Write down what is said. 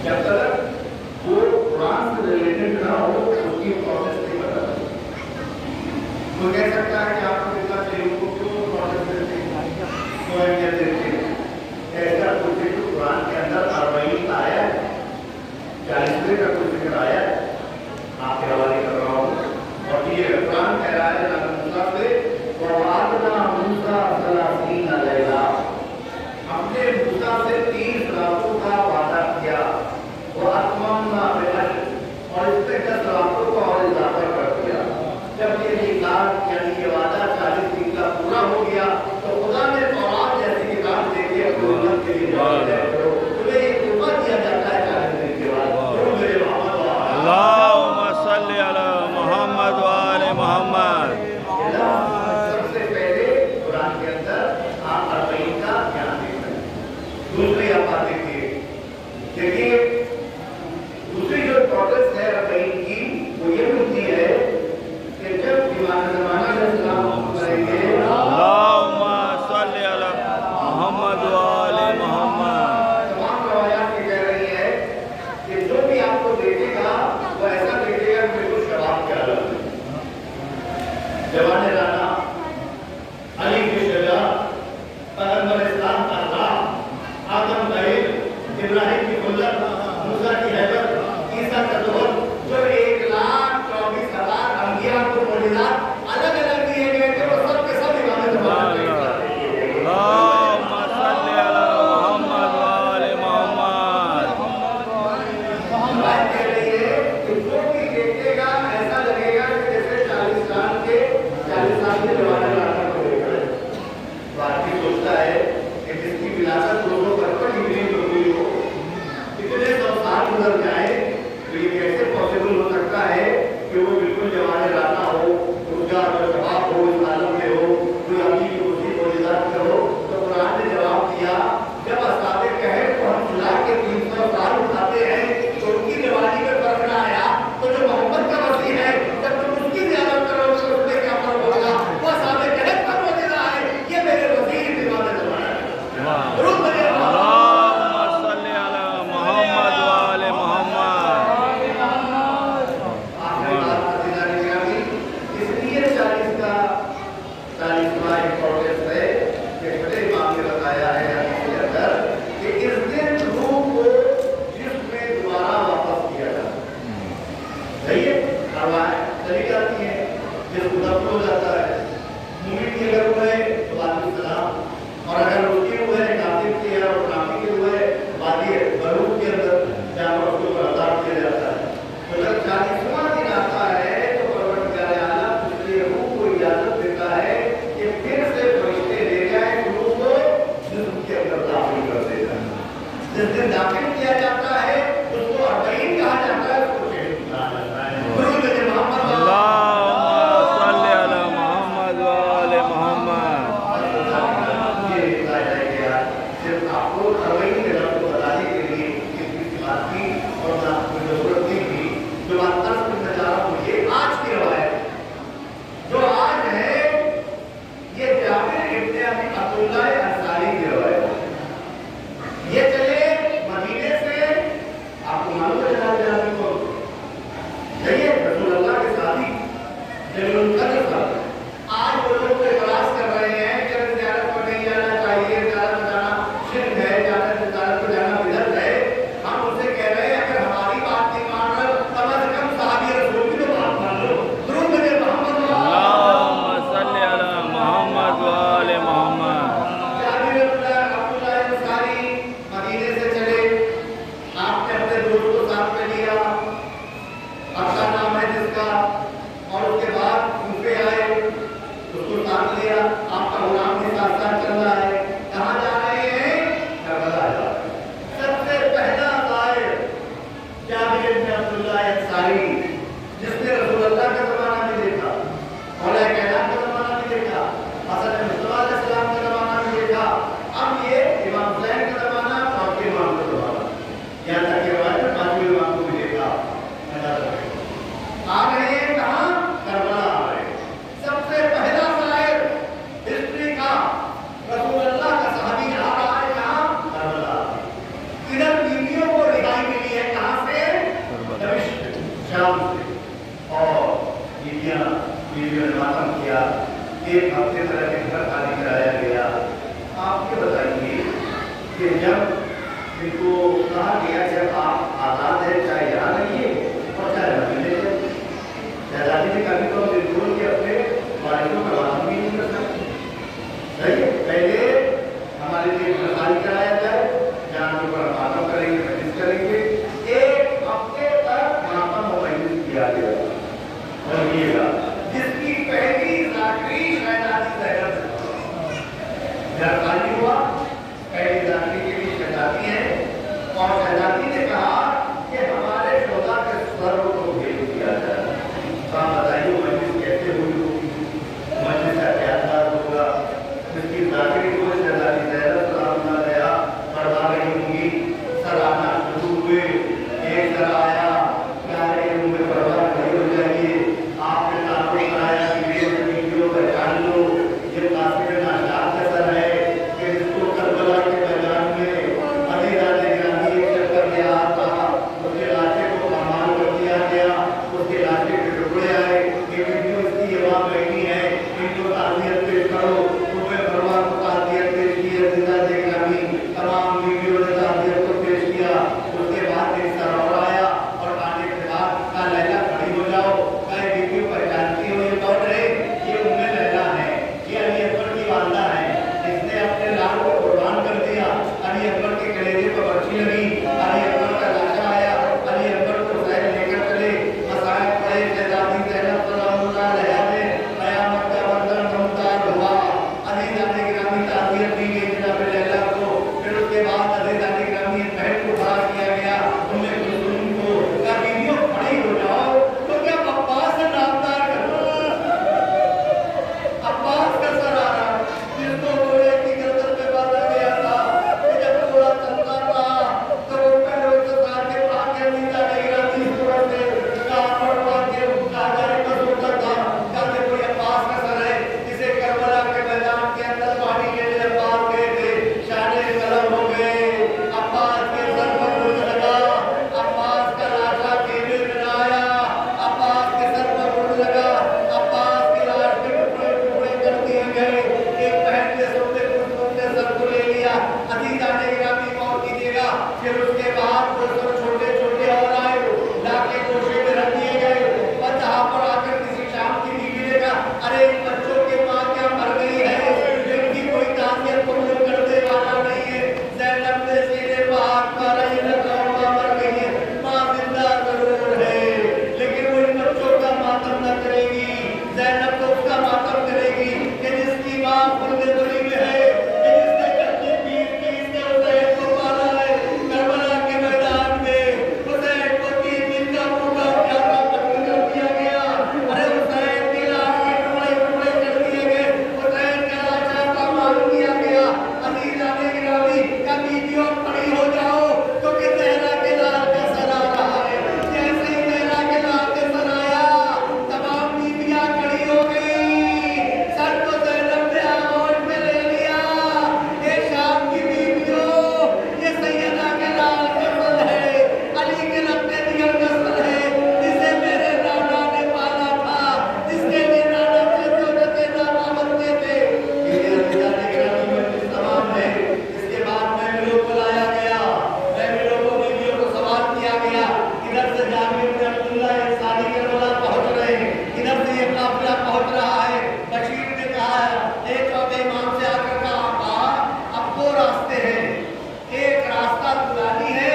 جب تک وہ قرآن سے ریلیٹڈ نہ ہو اس کی پروسیس نہیں بتا سکتے. کوئی کہہ سکتا ہے کہ آپ کو کتنا چاہیے ان کو کیوں پروسیس دیتے ہیں کیوں اہمیت دیتے ہیں. ایسا کچھ تو قرآن کے اندر 40 کا آیا ہے 40 کا کچھ ذکر آیا ہے آپ کے حوالے کر رہا ہوں. اور یہ قرآن کہہ رہا ہے موسیٰ سے وَوَعَدْنَا مُوسَىٰ 30 لَيْلَةً ہم نے موسیٰ سے 30 راتوں کا وعدہ کیا. وَأَتْمَمْنَا بِالْعَشْرِ اور اس پہ 10 راتوں کا اور اضافہ کر دیا. جب یہ میقات یعنی یہ وعدہ 40 دن کا پورا ہو گیا تو خدا نے تورات جیسی کتاب دے کے اپنی امت کے لیے جواب دیا کرو تمہیں یہ تحفہ دیا جاتا ہے 40 دن کے بعد. اللہم صلی علی محمد و آل محمد. سب سے پہلے قرآن کے اندر آپ 40 کا دھیان دیتے ہیں. دوسری آپ بات دیکھیے دیکھیے دوسری جو پروسیس ہے 40 کی وہ یہ ہوتی ہے کہ جب امام زمانہ علیہ السلام کریں گے اللہم صلی علی محمد و آل محمد. تمام روایات یہ کہہ رہی ہے کہ جو بھی آپ کو دیکھے گا وہ ایسا دیکھے گا کہ بالکل شباب کے عالم میں جوان رانا علی کی شجاع پیغمبر اسلام کا نام آدم کا علم ابراہیم کی قدرت موسیٰ کی حیبت عیسیٰ کا ظہور جو 1,24,000 انبیاء کو معجزات الگ الگ دیے گئے تھے وہ سب کے سب امام زمانہ کے اطلاع دیے گئے. اللہم صلی علی محمد و آل محمد. بات کہہ رہی ہے کہ جو بھی دیکھے گا ایسا لگے گا کہ جیسے 40 سال کے جوان رانا کو دیکھ رہے ہیں. بات بھی سوچتا ہے کہ جس کی وراثت دونوں پر اتنی ہوئی ہو اتنے 100 سال گزر جائیں تو یہ کیسے پاسبل ہو سکتا ہے کہ وہ بالکل جوان رانا ہو اس کا جواب ہو اس عالم میں ہو کوئی اپنی اسی معجزات میں ہو. تو قرآن نے جواب دیا جب اصحاب کہف کو ہم جلا کے 300 سال اٹھاتے ہیں تو ان کی جوانی میں فرق نہ آیا تو جو محمد کا مسیح ہے جب تم اس کی زیارت کرو تو اس میں کیا فرق ہوگا. وہ اصحاب کہف کا معجزہ ہے یہ میرے وزیر امام زمانہ ہے. درود بھیجو. اللہم صلی علی محمد و آل محمد. آخری بات عزیزان گرامی اس لیے 40 کا 40واں امپورٹنس ہے کہ بڑے امام نے بتایا ہے حدیث کے اندر کہ اس دن روح کو جسم میں دوبارہ واپس کیا جاتا ہے. صحیح ہے ارواح چلی جاتی ہیں جسم دفن ہو جاتا ہے. مومن کی اگر وہ ہے تو بعد میں سلام اور اگر اس کی وہ ہے کافر کی ہے اور کافی کی وہ ہے وادی بروح کے اندر جہاں پر اس کو عذاب کیا جاتا ہے. تو جب 40واں دن آتا ہے تو پروردگار عالم اس لیے روح کو اجازت دیتا ہے کہ پھر سے فرشتے لے جائیں روح کو جسم کے اندر داخل کر دیتا ہے. جس دن داخل کیا جاتا ہے اس کو 40 کہا جاتا ہے اس کو شہید کہا جاتا ہے. درود بھیجو محمد. اللہم صلی علی محمد و آل محمد. یہ بتایا گیا صرف آپ کو 40 کے لفظ کو بتانے کے لیے کس بات کی اور نہ کوئی ضرورت نہیں تھی. جو بات ترس میں چاہ رہا ہوں یہ آج کی روایت جو آج ہے یہ جابر ابن عبداللہ انصاری کی روایت ہے. یہ چلے مدینے سے कहा गया जब आप आजाद है चाहे यहाँ रहिए और चाहे वहीं रहिए। शहजादी ने कभी तो बिल्कुल के अपने वालिदों का वादा भी नहीं कर सकते। सही है, पहले हमारे लिए गिरफ्तारी कराया जाए, जहाँ के ऊपर मातम करेंगे, मजलिस करेंगे, एक हफ्ते तक मातम और मजलिस किया गया। और ये जिसकी पहली जाकरी शहजादी ज़ैनब गिरफ्तारी हुआ, पहली जाकरी के लिए शहजादी है, और शहजादी ने कहा कि हमारे शोधा के स्वर को भेज दिया जाए। तो आप बताइए मजलिस कैसे हुई होगी, मजलिस का क्या अंदाज होगा, जिसकी जाकरी को शहजादी ज़ैनब सलाम गया पढ़वा रही होंगी, सर आना शुरू हुए, एक सर आया, प्यारे मुझे पढ़वा नहीं हो जाएगी, आपने तारुफ कराया कि वीडियो पहचान लो, ये काफी नाशाद का सर है कि जिसको करबला के मैदान में अली राजे गिरामी एक चक्कर में आया था, उसके लाशे को कमाल कर दिया गया, उसके लाशे के टुकड़े आए, ये वीडियो इसकी ये वहाँ बहनी है, इनको ताज़ियत पेश करो, तुम्हें भरवा को ताज़ियत पेश की है, अली राजे गिरामी तमाम वीडियो ने ताज़ियत को पेश किया। उसके बाद एक सर और आया और आने के बाद कहा लैला खड़ी हो जाओ, कहे वीडियो पहचानती हो, ये कौन है, ये उम्मे लैला है, ये अली अकबर की वालदा है, इसने अपने लाल को कुर्बान कर दिया, अली अकबर के कलेजे पर पर्ची लगी, अली अकबर का लाशा आया, अली अकबर को हुसैन लेकर चले, मसाइब पड़े, शहजादी ज़ैनब सलामुल्लाह अलैहा ने क़यामत का बंधन मुमताज हुआ, अली जाने गिरामी ताज़ियत दी गई जनाब लैला को, फिर उसके बाद अली जाने गिरामी बहन को खड़ा किया गया, उम्मे कुलसूम को, का वीडियो खड़ी हो जाओ, तो क्या अब्बास से नामदार करो, अब्बास का सर आ रहा, जिसको घोड़े की गर्दन पे बांधा गया था, कि जब घोड़ा चलता था, तो वो पहले उसके साथ के पाके नीचा नहीं रहती इस तरह से, कहाँ पर पाके राजा ने बस उठा था, कहते कोई अब्बास का सर है, इसे करबला के मैदान के अंदर पानी के लिए अब्बास गए थे, शाने कलम हो गए, अब्बास के सर पर कुछ लगा, अब्बास का लाशा केले में आया, अब्बास के सर पर कुछ लगा, अब्बास के लाश के टुकड़े टुकड़े कर दिए गए, एक बहन ने सोते सर को ले लिया, अली जाने गिरामी मौत कीजिएगा, फिर उसके बाद वो सब छोटे छोटे और आए, लाके गोशे में रख दिए गए, और जहाँ पर आकर किसी शाम की बीवी ने कहा अरे इन बच्चों की माँ क्या मर गई है, इनकी कोई ताज़ियत कबूल करने वाला नहीं है, ज़ैनब ने सीने पर हाथ मारा, ये लगाओ माँ मर गई है, माँ जिंदा जरूर है, लेकिन वो इन बच्चों का मातम न करेगी, ज़ैनब तो उसका मातम करेगी कि जिसकी माँ खुलने बड़ी में है, कि जिसने कच्चे पीर की इसने हुसैन को पाला है, करबला के मैदान में हुसैन को 3 दिन का भूखा प्यासा पकड़ कर दिया गया, अरे हुसैन की लाश के टुकड़े टुकड़े कर दिए गए, हुसैन का लाशा का मार दिया गया, अली जाने गिरामी का वीडियो खड़ी हो जाओ, तो कि ज़हरा के लाल का सर आ रहा है, जैसे ही ज़हरा के लाल का सर आया, तमाम बीवियां खड़ी हो गई, सर को ज़ैनब ने आगोश में ले लिया, ये शाम की बीवियों, ये सैयदा के लाल का सर है, अली के रत्ते दिगर का सर है, जिसे मेरे नाना ने पाला था, जिसके लिए नाना से जोड़ते नाना बनते थे, ये अली जाने गिरामी मजलिस तमाम है, इसके बाद महमिलों को लाया गया, महमिलों को बीवियों को सवाल किया गया, इधर से जाबिर बिन अब्दुल्लाह इंसानी करबला पहुंच रहे हैं, इधर से ये काफिला पहुंच रहा है, बशीर ने कहा एक चौथे इमाम से आकर कहा अब 2 रास्ते हैं, एक रास्ता दुलानी है,